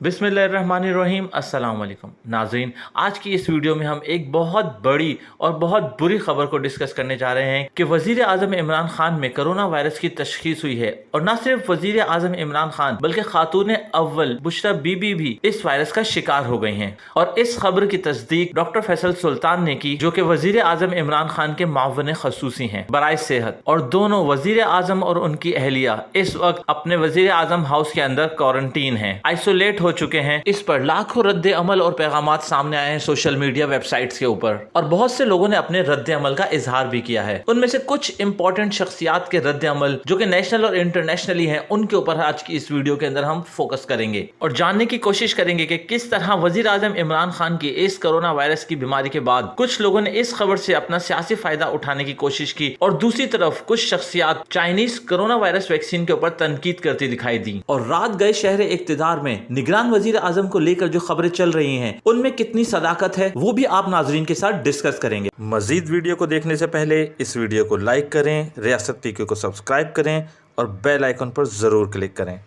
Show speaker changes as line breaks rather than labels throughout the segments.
बिस्मिल्लाहिर्रहमानिर्रहीम अस्सलाम वालेकुम नाज़रीन, आज की इस वीडियो में हम एक बहुत बड़ी और बहुत बुरी खबर को डिस्कस करने जा रहे हैं कि वजीर आजम इमरान खान में कोरोना वायरस की तशखीस हुई है। और न सिर्फ वजीर आजम इमरान खान बल्कि खातून अव्वल बुशरा बीबी भी इस वायरस का शिकार हो गई हैं। और इस खबर की तस्दीक डॉक्टर फैसल सुल्तान ने की, जो कि वजीर आजम इमरान खान के मावन खसूसी हैं बराए सेहत। और दोनों वजीर आजम और उनकी अहलिया इस वक्त अपने वजीर आजम हाउस के अंदर क्वारंटीन है, आइसोलेट हो चुके हैं। इस पर लाखों रद्द अमल और पैगामात सामने आए हैं सोशल मीडिया वेबसाइट्स के ऊपर, और बहुत से लोगों ने अपने रद्द अमल का इजहार भी किया है। उनमें से कुछ इंपॉर्टेंट शख्सियात के रद्द अमल जो कि नेशनल और इंटरनेशनली हैं, उनके ऊपर आज की इस वीडियो के अंदर हम फोकस करेंगे और जानने की कोशिश करेंगे कि किस तरह वजीर आजम इमरान खान की इस कोरोना वायरस की बीमारी के बाद कुछ लोगों ने इस खबर से अपना सियासी फायदा उठाने की कोशिश की, और दूसरी तरफ कुछ शख्सियात चाइनीज कोरोना वायरस वैक्सीन के ऊपर तनकीद करती दिखाई दी। और रात गए शहर इक्तिदार में निगरान वजीर आजम को लेकर जो खबरें चल रही हैं, उनमें कितनी सदाकत है, वो भी आप नाजरीन के साथ डिस्कस करेंगे।
मजीद वीडियो को देखने से पहले इस वीडियो को लाइक करें, रियासत पीके को सब्सक्राइब करें और बेल आइकन पर जरूर क्लिक करें।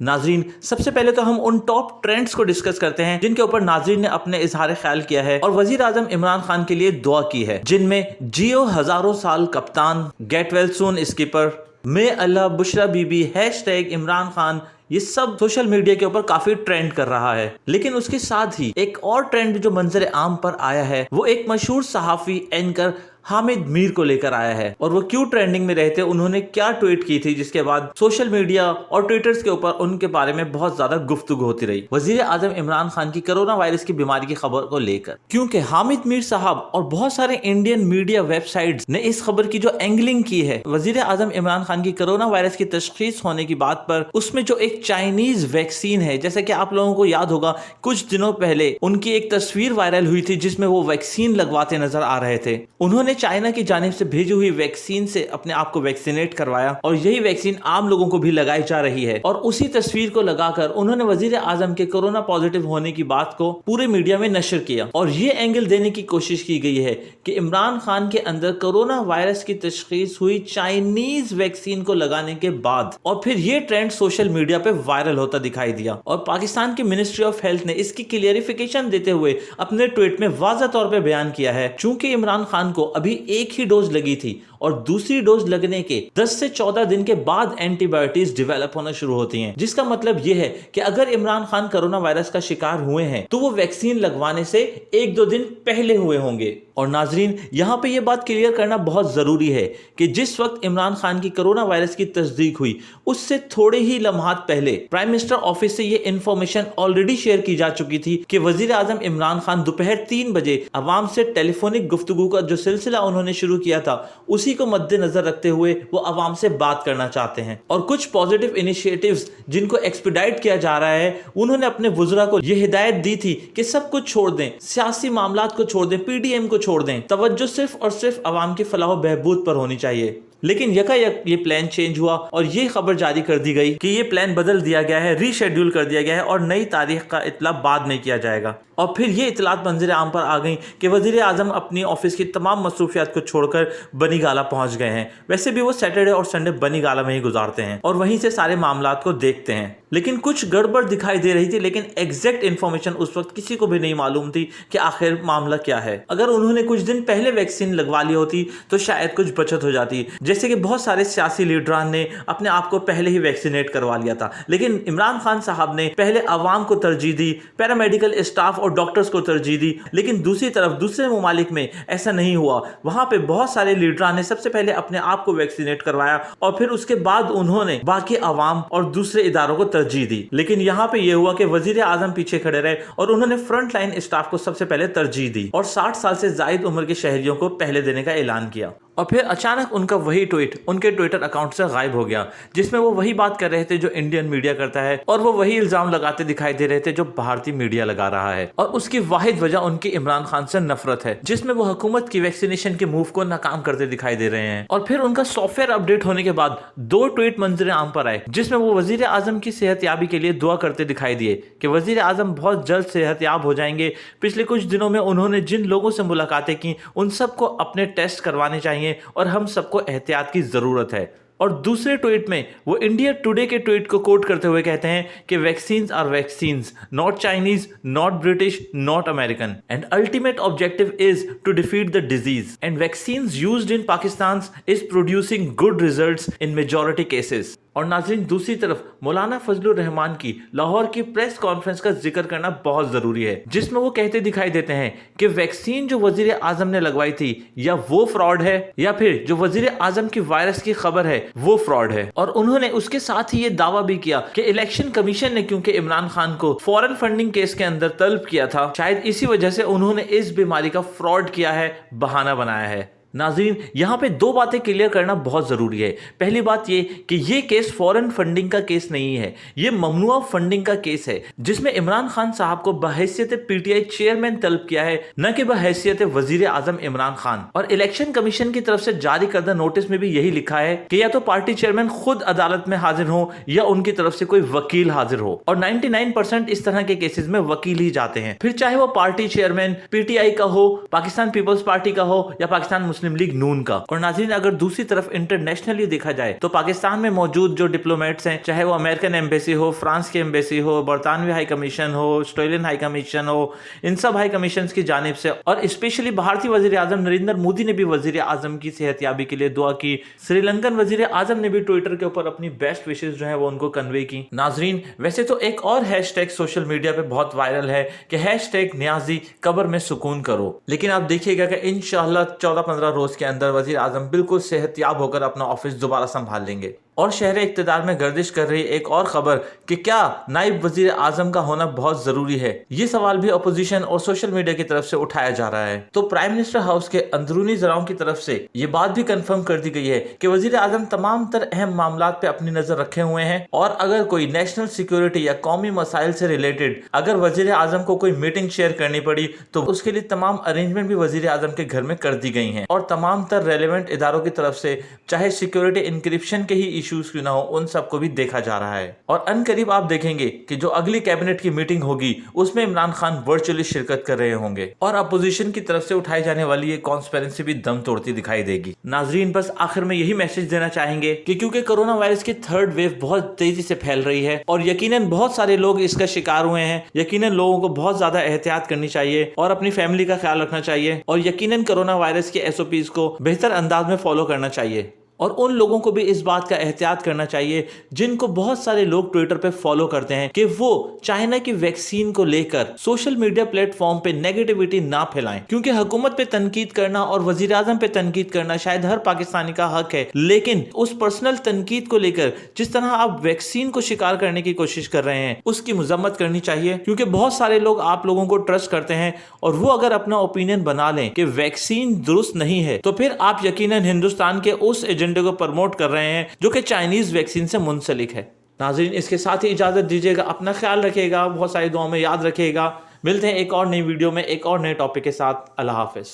नाजरीन, सबसे पहले तो हम उन टॉप ट्रेंड्स को डिस्कस करते हैं जिनके ऊपर नाजरीन ने अपने इजहार ख्याल किया है और वजीर आजम इमरान खान के लिए दुआ की है, जिनमें जियो हजारों साल कप्तान, गेट वेल सून स्कीपर, मे अल्लाह, बुशरा बीबी, हैशटैग इमरान खान, ये सब सोशल मीडिया के ऊपर काफी ट्रेंड कर रहा है। लेकिन उसके साथ ही एक और ट्रेंड जो मंजर आम पर आया है, वो एक मशहूर सहाफी एंकर हामिद मीर को लेकर आया है। और वो क्यों ट्रेंडिंग में रहते, उन्होंने क्या ट्वीट की थी, जिसके बाद सोशल मीडिया और ट्विटर्स के ऊपर उनके बारे में बहुत ज्यादा गुफ्तगू होती रही वजीर आजम इमरान खान की कोरोना वायरस की बीमारी की खबर को लेकर। क्योंकि हामिद मीर साहब और बहुत सारे इंडियन मीडिया वेबसाइट्स ने इस खबर की जो एंगलिंग की है वजीर आजम इमरान खान की कोरोना वायरस की तशखीस होने की बात पर, उसमें जो एक चाइनीज वैक्सीन है, जैसे कि आप लोगों को याद होगा कुछ दिनों पहले उनकी एक तस्वीर वायरल हुई थी जिसमें वो वैक्सीन लगवाते नजर आ रहे थे। उन्होंने चाइना की जानिब से भेजी हुई वैक्सीन से अपने आप को वैक्सीनेट करवाया और यही वैक्सीन आम लोगों को भी लगाई जा रही है। और उसी तस्वीर को लगाकर उन्होंने वजीर आजम के कोरोना पॉजिटिव होने की बात को पूरे मीडिया में नशर किया और ये एंगल देने की कोशिश की गई है कि इमरान खान के अंदर कोरोना वायरस की तशखीस हुई चाइनीज वैक्सीन को लगाने के बाद। और फिर ये ट्रेंड सोशल मीडिया पे वायरल होता दिखाई दिया और पाकिस्तान की मिनिस्ट्री ऑफ हेल्थ ने इसकी क्लियरिफिकेशन देते हुए अपने ट्वीट में वाज़ह तौर पे बयान किया है, चूंकि इमरान खान को अभी एक ही डोज लगी थी और दूसरी डोज लगने के 10 से 14 दिन के बाद एंटीबायोटिक्स डेवलप होना शुरू होती हैं, जिसका मतलब यह है कि अगर इमरान खान कोरोना वायरस का शिकार हुए हैं तो वो वैक्सीन लगवाने से 1-2 दिन पहले हुए होंगे। और नाजरीन, यहाँ पे ये बात क्लियर करना बहुत जरूरी है कि जिस वक्त इमरान खान की कोरोना वायरस की तस्दीक हुई, उससे थोड़े ही लम्हात पहले प्राइम मिनिस्टर ऑफिस से ये इंफॉर्मेशन ऑलरेडी शेयर की जा चुकी थी कि वजीर आजम इमरान खान दोपहर 3 बजे अवाम से टेलीफोनिक गुफ्तगू का जो सिलसिला उन्होंने शुरू किया था, उसी को मद्देनजर रखते हुए वो अवाम से बात करना चाहते हैं। और कुछ पॉजिटिव इनिशिएटिव्स जिनको एक्सपीडाइट किया जा रहा है, उन्होंने अपने वुज़रा को यह हिदायत दी थी कि सब कुछ छोड़ दें, सियासी मामलात को छोड़ दें, पीडीएम को छोड़ दें, तवज्जो सिर्फ और सिर्फ अवाम की फलाह बहबूद पर होनी चाहिए। लेकिन यकायक ये प्लान चेंज हुआ और ये खबर जारी कर दी गई कि ये प्लान बदल दिया गया है, रीशेड्यूल कर दिया गया है और नई तारीख का इतला बाद में किया जाएगा। और फिर ये इतलात मंजर आम पर आ गई कि वजीर आजम अपनी ऑफिस की तमाम मसरूफियात को छोड़कर बनी गाला पहुंच गए हैं। वैसे भी वो सैटरडे और संडे बनी गाला में ही गुजारते हैं और वहीं से सारे मामलात को देखते हैं। लेकिन कुछ गड़बड़ दिखाई दे रही थी, लेकिन एग्जैक्ट इन्फॉर्मेशन उस वक्त किसी को भी नहीं मालूम थी कि आखिर मामला क्या है। अगर उन्होंने कुछ दिन पहले वैक्सीन लगवा ली होती तो शायद कुछ बचत हो जाती, जैसे कि बहुत सारे सियासी लीडरान ने अपने आप को पहले ही वैक्सीनेट करवा लिया था। लेकिन इमरान खान साहब ने पहले अवाम को तरजीह दी, पैरामेडिकल स्टाफ और डॉक्टर्स को तरजीह दी। लेकिन दूसरी तरफ दूसरे ममालिक में ऐसा नहीं हुआ। वहां पे बहुत सारे लीडरान ने सबसे पहले अपने आप को वैक्सीनेट करवाया और फिर उसके बाद उन्होंने बाकी अवाम और दूसरे इदारों को तरजीह दी। लेकिन यहाँ पे यह हुआ कि वजीर आजम पीछे खड़े रहे और उन्होंने फ्रंट लाइन स्टाफ को सबसे पहले तरजीह दी और 60 साल से जायद उम्र के शहरियों को पहले देने का ऐलान किया। और फिर अचानक उनका वही ट्वीट उनके ट्विटर अकाउंट से गायब हो गया, जिसमें वो वही बात कर रहे थे जो इंडियन मीडिया करता है और वो वही इल्जाम लगाते दिखाई दे रहे थे जो भारतीय मीडिया लगा रहा है। और उसकी वाहिद वजह उनकी इमरान खान से नफरत है, जिसमें वो हुकूमत की वैक्सीनेशन के मूव को नाकाम करते दिखाई दे रहे हैं। और फिर उनका सॉफ्टवेयर अपडेट होने के बाद 2 ट्वीट मंजर आम पर आए, जिसमें वो वजीर आजम की सेहतयाबी के लिए दुआ करते दिखाई दिए कि वजीर आजम बहुत जल्द सेहतयाब हो जाएंगे। पिछले कुछ दिनों में उन्होंने जिन लोगों से मुलाकातें की, उन सबको अपने टेस्ट करवाने चाहिए और हम सबको एहतियात की जरूरत है। और दूसरे ट्वीट में वो इंडिया टुडे के ट्वीट को कोट करते हुए कहते हैं कि vaccines are vaccines, not Chinese, not British, not American, and ultimate objective is to defeat the disease, and vaccines used in Pakistan is producing good results in majority cases. और नाज़रीन, दूसरी तरफ मौलाना फजलुर रहमान की लाहौर की प्रेस कॉन्फ्रेंस का जिक्र करना बहुत जरूरी है, जिसमें वो कहते दिखाई देते हैं कि वैक्सीन जो वजीर आजम ने लगवाई थी या वो फ्रॉड है या फिर जो वजीर आजम की वायरस की खबर है वो फ्रॉड है। और उन्होंने उसके साथ ही ये दावा भी किया कि इलेक्शन कमीशन ने क्योंकि इमरान खान को फॉरेन फंडिंग केस के अंदर तलब किया था, शायद इसी वजह से उन्होंने इस बीमारी का फ्रॉड किया है, बहाना बनाया है। नाज़रीन, यहाँ पे दो बातें क्लियर करना बहुत ज़रूरी है। पहली बात ये कि ये केस फॉरेन फंडिंग का केस नहीं है, ये ममनुआ फंडिंग का केस है, जिसमें इमरान खान साहब को बहैसियत पीटीआई चेयरमैन तलब किया है, न कि बहैसियत वजीर आजम इमरान खान। और इलेक्शन कमीशन की तरफ से जारी करदा नोटिस में भी यही लिखा है कि या तो पार्टी चेयरमैन खुद अदालत में हाजिर हो या उनकी तरफ से कोई वकील हाजिर हो। और 99% इस तरह के केसेस में वकील ही जाते हैं, फिर चाहे वो पार्टी चेयरमैन पीटीआई का हो, पाकिस्तान पीपल्स पार्टी का हो या पाकिस्तान मुस्लिम लीग नून का। और नाज़रीन, अगर दूसरी तरफ इंटरनेशनली देखा जाए तो पाकिस्तान में मौजूद जो डिप्लोमेट्स हैं, चाहे वो अमेरिकन एम्बेसी हो, फ्रांस की एम्बेसी हो, बरतानवी हाई कमीशन हो, ऑस्ट्रेलियन हाई कमीशन हो, इन सब हाई कमीशन की जानिब से और स्पेशली भारतीय वजीर आजम नरेंद्र मोदी ने भी वजीर आजम की सेहतयाबी के लिए दुआ की। श्रीलंकन वजीर आजम ने भी ट्विटर के ऊपर अपनी बेस्ट विशेष जो है वो उनको कन्वे की। नाज़रीन, वैसे तो एक और हैशटैग सोशल मीडिया पे बहुत वायरल है कि हैशटैग न्याजी कब्र में सुकून करो, लेकिन आप देखिएगा कि इंशाअल्लाह 14-15 रोज के अंदर वजीर आजम बिल्कुल सेहतयाब होकर अपना ऑफिस दोबारा संभाल लेंगे। और शहर इक्तदार में गर्दिश कर रही एक और खबर कि क्या नायब वजीर आजम का होना बहुत जरूरी है, ये सवाल भी अपोजिशन और सोशल मीडिया की तरफ से उठाया जा रहा है। तो प्राइम मिनिस्टर हाउस के अंदरूनी जराओं की तरफ से ये बात भी कंफर्म कर दी गई है कि वजीर आजम तमाम तर अहम मामलात पे अपनी नजर रखे हुए हैं, और अगर कोई नेशनल सिक्योरिटी या कौमी मसाइल से रिलेटेड अगर वजीर आजम को कोई मीटिंग शेयर करनी पड़ी तो उसके लिए तमाम अरेंजमेंट भी वजीर आजम के घर में कर दी गई हैं। और तमाम तर रेलेवेंट इदारों की तरफ से चाहे सिक्योरिटी इंक्रिप्शन के ही इश्यूज क्यों ना हो, उन सबको भी देखा जा रहा है। और अनकरीब आप देखेंगे कि जो अगली कैबिनेट की मीटिंग होगी उसमें इमरान खान वर्चुअली शिरकत कर रहे होंगे और अपोजिशन की तरफ से उठाई जाने वाली ये कॉन्स्पेरेंसी भी दम तोड़ती दिखाई देगी। नाजरीन, बस आखिर में यही मैसेज देना चाहेंगे कि क्योंकि कोरोना वायरस की थर्ड वेव बहुत तेजी से फैल रही है और यकीनन बहुत सारे लोग इसका शिकार हुए हैं, यकीनन लोगों को बहुत ज्यादा एहतियात करनी चाहिए और अपनी फैमिली का ख्याल रखना चाहिए और यकीनन कोरोना वायरस के SOPs को बेहतर अंदाज में फॉलो करना चाहिए। और उन लोगों को भी इस बात का एहतियात करना चाहिए जिनको बहुत सारे लोग ट्विटर पे फॉलो करते हैं कि वो चाइना की वैक्सीन को लेकर सोशल मीडिया प्लेटफॉर्म पे नेगेटिविटी ना फैलाएं, क्योंकि हुकूमत पे तनकीद करना और वजीर आजम पे तनकीद करना शायद हर पाकिस्तानी का हक है, लेकिन उस पर्सनल तनकीद को लेकर जिस तरह आप वैक्सीन को शिकार करने की कोशिश कर रहे हैं उसकी मजम्मत करनी चाहिए, क्योंकि बहुत सारे लोग आप लोगों को ट्रस्ट करते हैं और वो अगर अपना ओपिनियन बना लें कि वैक्सीन दुरुस्त नहीं है तो फिर आप यकीनन हिंदुस्तान के उस एजेंडे को प्रमोट कर रहे हैं जो कि चाइनीज वैक्सीन से मुंसलिक है। नाज़रीन, इसके साथ ही इजाजत दीजिएगा, अपना ख्याल रखिएगा, बहुत सारी दुआओं में याद रखिएगा। मिलते हैं एक और नई वीडियो में एक और नए टॉपिक के साथ। अल्लाह हाफिज।